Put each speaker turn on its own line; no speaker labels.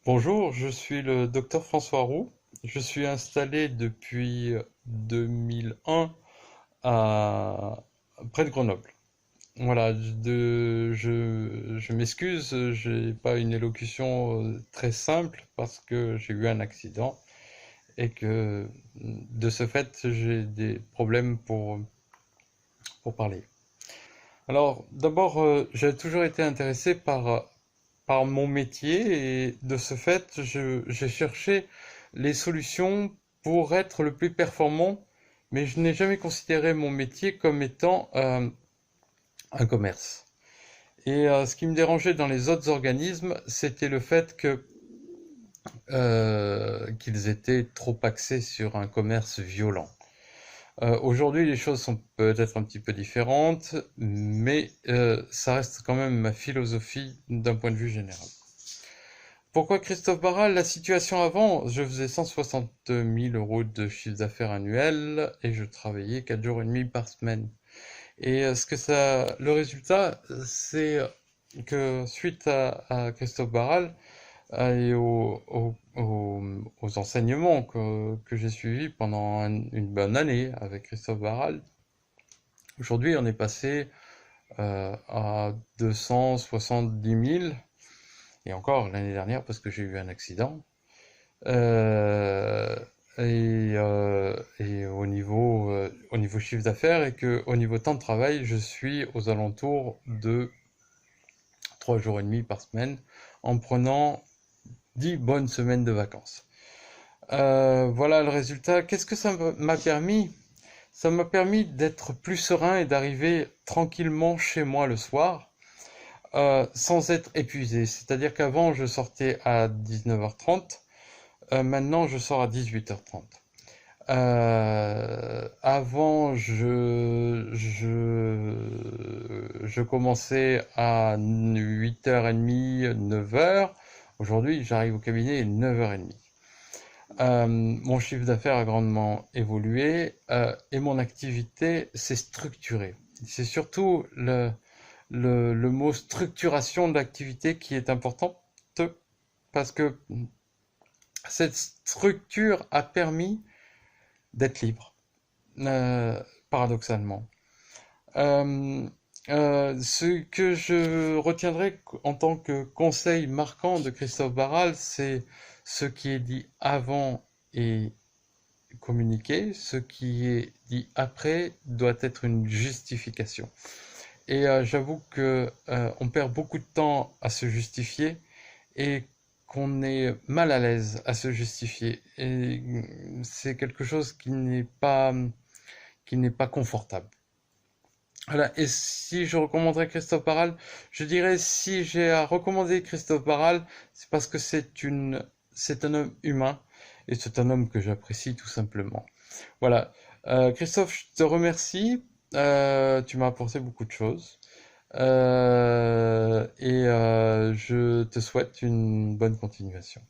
Bonjour, je suis le docteur François Roux. Je suis installé depuis 2001 à près de Grenoble. Voilà, je m'excuse, j'ai pas une élocution très simple parce que j'ai eu un accident et que de ce fait j'ai des problèmes pour parler. Alors d'abord, j'ai toujours été intéressé par mon métier et de ce fait, j'ai cherché les solutions pour être le plus performant, mais je n'ai jamais considéré mon métier comme étant un commerce. Et ce qui me dérangeait dans les autres organismes, c'était le fait qu'ils étaient trop axés sur un commerce violent. Aujourd'hui, les choses sont peut-être un petit peu différentes, mais ça reste quand même ma philosophie d'un point de vue général. Pourquoi Christophe Barral? La situation avant, je faisais 160 000 euros de chiffre d'affaires annuel et je travaillais 4 jours et demi par semaine. Et le résultat, c'est que suite à Christophe Barral et aux enseignements que j'ai suivis pendant une bonne année avec Christophe Barral, aujourd'hui on est passé à 270 000 et encore l'année dernière parce que j'ai eu un accident. Euh, et au niveau chiffre d'affaires et que au niveau temps de travail, je suis aux alentours de 3 jours et demi par semaine en prenant 10 bonnes semaines de vacances. Voilà le résultat. Qu'est-ce que ça m'a permis? Ça m'a permis d'être plus serein et d'arriver tranquillement chez moi le soir sans être épuisé. C'est-à-dire qu'avant, je sortais à 19h30. Maintenant, je sors à 18h30. Avant, je commençais à 8h30, 9h. Aujourd'hui, j'arrive au cabinet à 9h30. Mon chiffre d'affaires a grandement évolué et mon activité s'est structurée. C'est surtout le mot structuration de l'activité qui est important parce que cette structure a permis d'être libre, paradoxalement. Euh, Ce que je retiendrai en tant que conseil marquant de Christophe Barral, c'est ce qui est dit avant et communiqué, ce qui est dit après doit être une justification. Et j'avoue que on perd beaucoup de temps à se justifier et qu'on est mal à l'aise à se justifier. Et c'est quelque chose qui n'est pas confortable. Voilà. Et si je recommanderais Christophe Barral, je dirais si j'ai à recommander Christophe Barral, c'est parce que c'est un homme humain et c'est un homme que j'apprécie tout simplement. Voilà. Christophe, je te remercie. Tu m'as apporté beaucoup de choses. Je te souhaite une bonne continuation.